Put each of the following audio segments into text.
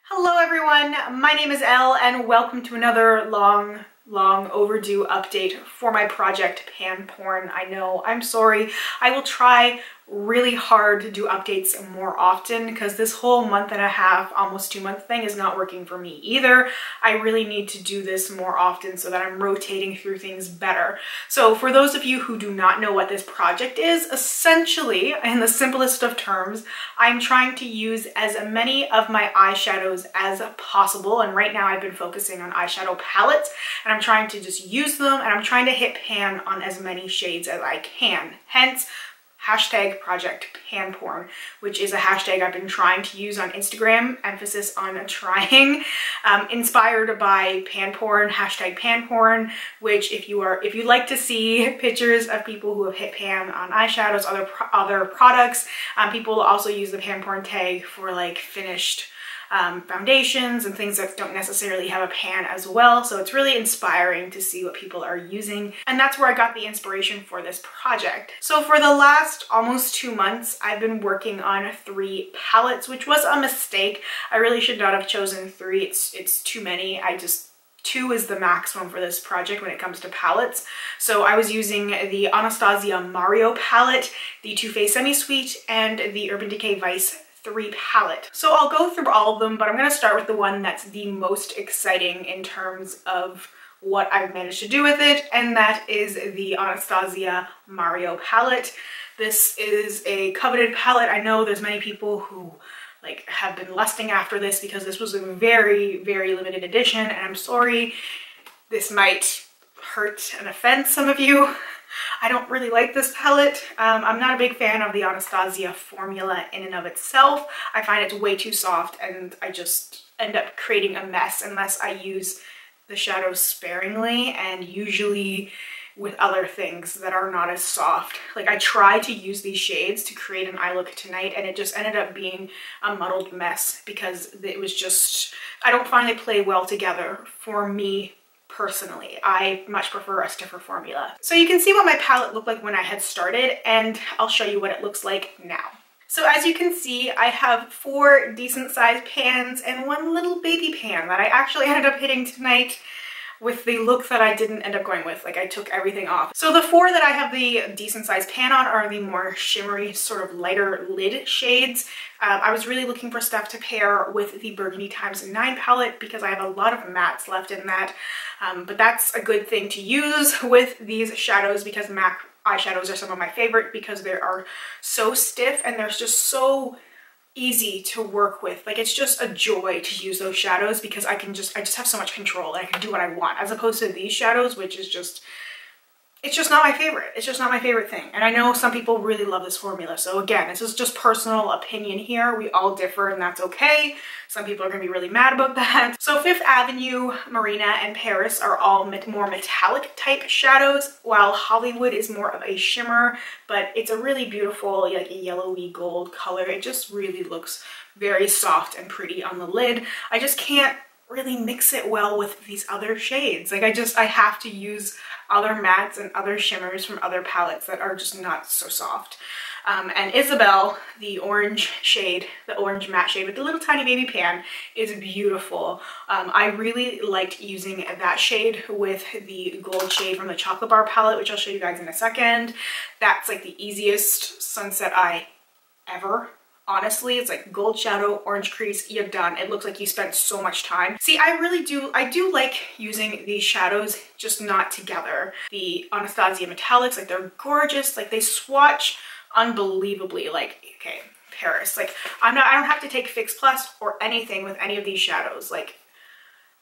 Hello everyone, my name is Elle and welcome to another long overdue update for my project Pan Porn. I know, I'm sorry. I will try really hard to do updates more often because this whole month and a half, almost 2 month thing is not working for me either. I really need to do this more often so that I'm rotating through things better. So for those of you who do not know what this project is, essentially, in the simplest of terms, I'm trying to use as many of my eyeshadows as possible. And right now I've been focusing on eyeshadow palettes and I'm trying to just use them and I'm trying to hit pan on as many shades as I can. Hence, hashtag Project Pan Porn, which is a hashtag I've been trying to use on Instagram, emphasis on trying, inspired by Pan Porn, hashtag Pan Porn, which if you like to see pictures of people who have hit pan on eyeshadows, other products, people also use the Pan Porn tag for like finished foundations and things that don't necessarily have a pan as well. So it's really inspiring to see what people are using. And that's where I got the inspiration for this project. So for the last almost 2 months, I've been working on 3 palettes, which was a mistake. I really should not have chosen 3. It's too many. 2 is the maximum for this project when it comes to palettes. So I was using the Anastasia Mario palette, the Too Faced Semi-Sweet, and the Urban Decay Vice 3 palette. So I'll go through all of them, but I'm going to start with the one that's the most exciting in terms of what I've managed to do with it, and that is the Anastasia Mario palette. This is a coveted palette. I know there's many people who have been lusting after this because this was a very, very limited edition, and I'm sorry, this might hurt and offend some of you. I don't really like this palette. I'm not a big fan of the Anastasia formula in and of itself. I find it's way too soft and I just end up creating a mess unless I use the shadows sparingly and usually with other things that are not as soft. Like I tried to use these shades to create an eye look tonight and it just ended up being a muddled mess because it was just, I don't find they play well together for me personally. I much prefer a stiffer formula. So you can see what my palette looked like when I had started, and I'll show you what it looks like now. So as you can see, I have 4 decent sized pans and 1 little baby pan that I actually ended up hitting tonight with the look that I didn't end up going with. Like I took everything off. So the 4 that I have the decent sized pan on are the more shimmery, sort of lighter lid shades. I was really looking for stuff to pair with the Burgundy x9 palette because I have a lot of mattes left in that. But that's a good thing to use with these shadows because MAC eyeshadows are some of my favorite because they are so stiff and they're just so easy to work with. Like it's just a joy to use those shadows because I just have so much control and I can do what I want, as opposed to these shadows, which is just, it's just not my favorite. It's just not my favorite thing. And I know some people really love this formula. So again, this is just personal opinion here. We all differ and that's okay. Some people are gonna be really mad about that. So Fifth Avenue, Marina, and Paris are all more metallic type shadows, while Hollywood is more of a shimmer, but it's a really beautiful, like a yellowy gold color. It just really looks very soft and pretty on the lid. I just can't really mix it well with these other shades. Like I have to use other mattes and other shimmers from other palettes that are just not so soft. And Isabel, the orange shade, the orange matte shade with the little tiny baby pan, is beautiful. I really liked using that shade with the gold shade from the Chocolate Bar palette, which I'll show you guys in a second. That's like the easiest sunset eye ever. Honestly, it's like gold shadow, orange crease, you're done. It looks like you spent so much time. See, I do like using these shadows, just not together. The Anastasia metallics, like they're gorgeous, like they swatch unbelievably. Like, okay, Paris, like I don't have to take Fix Plus or anything with any of these shadows. Like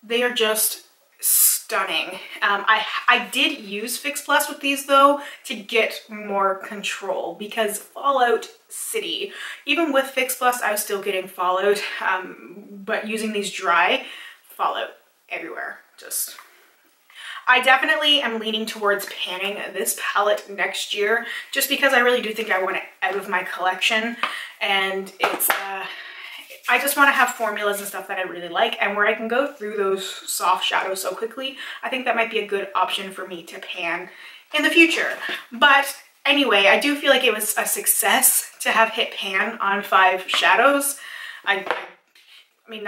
they are just stunning. I did use Fix Plus with these though to get more control because Fallout City, even with Fix Plus, I was still getting fallout, but using these dry, fallout everywhere. Just, I definitely am leaning towards panning this palette next year just because I really do think I want it out of my collection, and it's I just want to have formulas and stuff that I really like, and where I can go through those soft shadows so quickly, I think that might be a good option for me to pan in the future. But anyway, I do feel like it was a success to have hit pan on 5 shadows. I mean,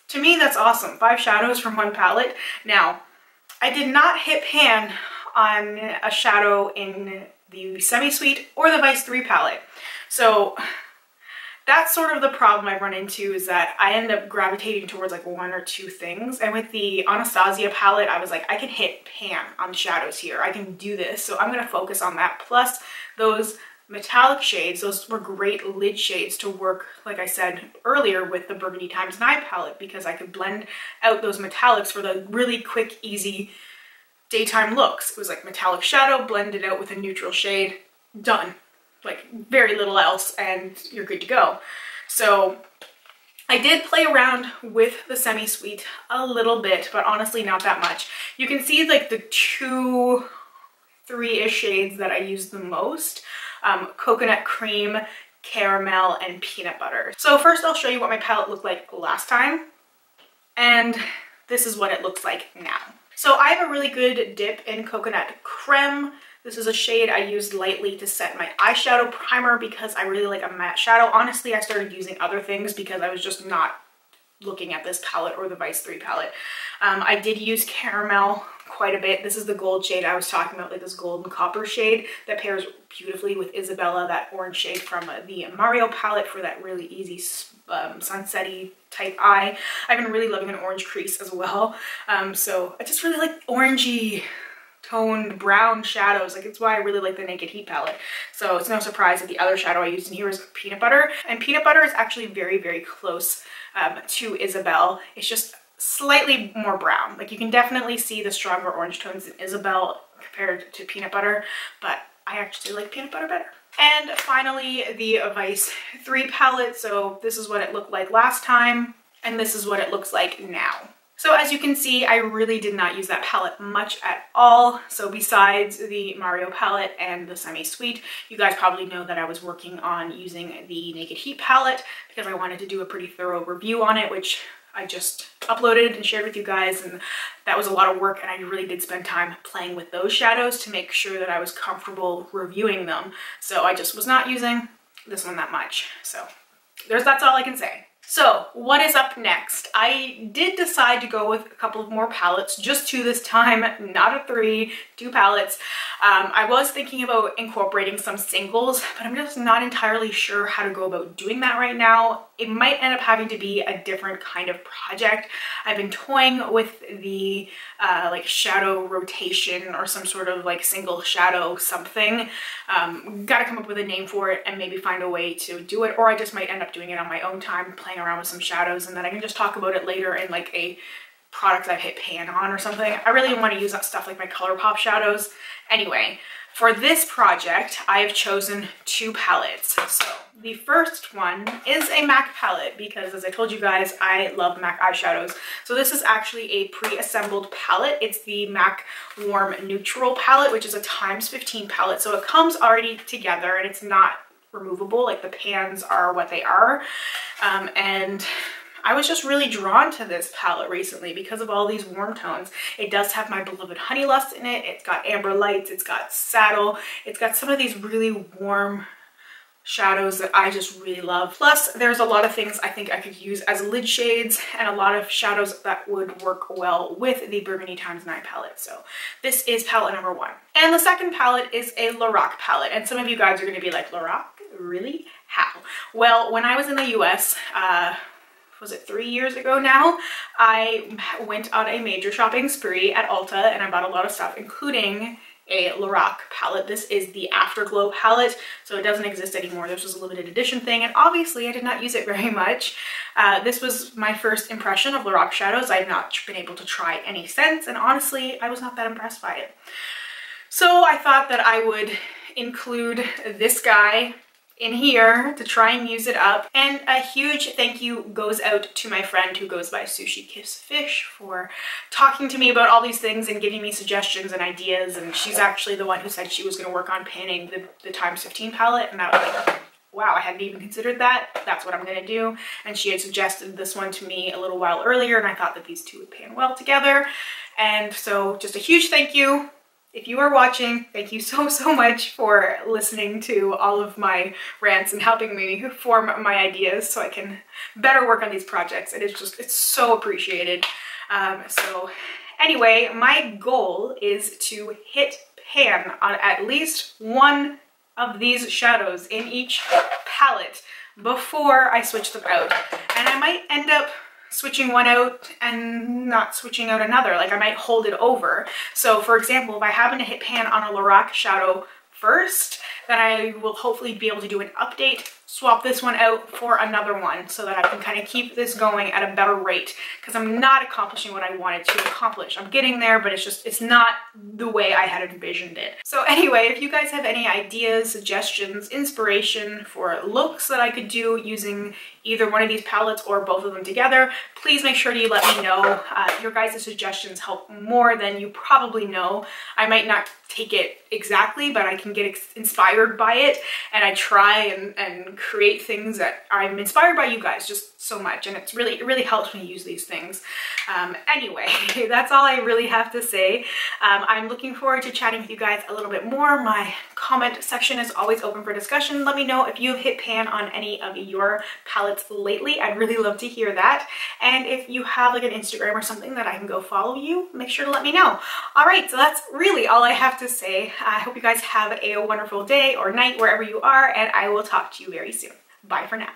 to me, that's awesome. 5 shadows from one palette. Now, I did not hit pan on a shadow in the Semi-Sweet or the Vice 3 palette. So that's sort of the problem I run into, is that I end up gravitating towards like 1 or 2 things. And with the Anastasia palette, I was like, I can hit pan on shadows here. I can do this. So I'm going to focus on that. Plus those metallic shades, those were great lid shades to work, like I said earlier, with the Burgundy x 9 palette, because I could blend out those metallics for the really quick, easy daytime looks. It was like metallic shadow blended out with a neutral shade, done. Like very little else and you're good to go. So I did play around with the Semi-Sweet a little bit, but honestly not that much. You can see like the 2, 3-ish shades that I use the most. Coconut cream, caramel, and peanut butter. So first I'll show you what my palette looked like last time, and this is what it looks like now. So I have a really good dip in coconut creme. This is a shade I used lightly to set my eyeshadow primer because I really like a matte shadow. Honestly, I started using other things because I was just not looking at this palette or the Vice 3 palette. I did use caramel quite a bit. This is the gold shade I was talking about, like this golden copper shade that pairs beautifully with Isabella, that orange shade from the Mario palette for that really easy sunset-y type eye. I've been really loving an orange crease as well. So I just really like orangey toned brown shadows. Like, it's why I really like the Naked Heat palette. So it's no surprise that the other shadow I used in here is peanut butter, and peanut butter is actually very, very close to Isabelle. It's just slightly more brown. Like, you can definitely see the stronger orange tones in Isabelle compared to peanut butter, but I actually like peanut butter better. And finally, the Vice 3 palette. So this is what it looked like last time, and this is what it looks like now. So as you can see, I really did not use that palette much at all. So besides the Mario palette and the Semi-Sweet, you guys probably know that I was working on using the Naked Heat palette because I wanted to do a pretty thorough review on it, which I just uploaded and shared with you guys, and that was a lot of work, and I really did spend time playing with those shadows to make sure that I was comfortable reviewing them. So I just was not using this one that much. So that's all I can say. So what is up next? I did decide to go with a couple of more palettes, just 2 this time, not a 3, 2 palettes. I was thinking about incorporating some singles, but I'm just not entirely sure how to go about doing that right now. It might end up having to be a different kind of project. I've been toying with the like shadow rotation or some sort of like single shadow something. Gotta come up with a name for it and maybe find a way to do it, or I just might end up doing it on my own time, playing around with some shadows, and then I can just talk about it later in like a product I've hit pan on or something. I really want to use that stuff like my ColourPop shadows. Anyway, for this project, I have chosen 2 palettes. So the first one is a MAC palette because, as I told you guys, I love MAC eyeshadows. So this is actually a pre-assembled palette. It's the MAC Warm Neutral palette, which is a ×15 palette. So it comes already together and it's not removable. Like, the pans are what they are. And I was just really drawn to this palette recently because of all these warm tones. It does have my beloved Honey Lust in it. It's got Amber Lights. It's got Saddle. It's got some of these really warm shadows that I just really love. Plus, there's a lot of things I think I could use as lid shades and a lot of shadows that would work well with the Burgundy x 9 palette. So this is palette number 1. And the second palette is a Lora palette. And some of you guys are going to be like, Lora? Really? How? Well, when I was in the US, was it 3 years ago now, I went on a major shopping spree at Ulta and I bought a lot of stuff, including a Lora palette. This is the After-GLO palette, so it doesn't exist anymore. This was a limited edition thing, and obviously I did not use it very much. This was my first impression of Lora shadows. I've not been able to try any since, and honestly, I was not that impressed by it. So I thought that I would include this guy in here to try and use it up. And a huge thank you goes out to my friend who goes by Sushi Kiss Fish for talking to me about all these things and giving me suggestions and ideas. And she's actually the one who said she was going to work on panning the ×15 palette, and I was like, wow, I hadn't even considered that. That's what I'm going to do. And she had suggested this one to me a little while earlier, and I thought that these two would pan well together. And so just a huge thank you if you are watching, thank you so, so much for listening to all of my rants and helping me form my ideas so I can better work on these projects. And it's so appreciated. So anyway, my goal is to hit pan on at least one of these shadows in each palette before I switch them out. And I might end up switching one out and not switching out another. Like I might hold it over. So for example, if I happen to hit pan on a Lora shadow first, then I will hopefully be able to do an update, swap this one out for another one so that I can kind of keep this going at a better rate, because I'm not accomplishing what I wanted to accomplish. I'm getting there, but it's not the way I had envisioned it. So anyway, if you guys have any ideas, suggestions, inspiration for looks that I could do using either one of these palettes or both of them together, please make sure to let me know. Your guys' suggestions help more than you probably know. I might not take it exactly, but I can get inspired by it, and I try and create things that I'm inspired by you guys just so much, and it really helps me use these things. Anyway, that's all I really have to say. I'm looking forward to chatting with you guys a little bit more. My comment section is always open for discussion. Let me know if you've hit pan on any of your palettes lately. I'd really love to hear that. And if you have like an Instagram or something that I can go follow you, make sure to let me know. All right, so that's really all I have to say. I hope you guys have a wonderful day or night wherever you are, and I will talk to you very soon. Bye for now.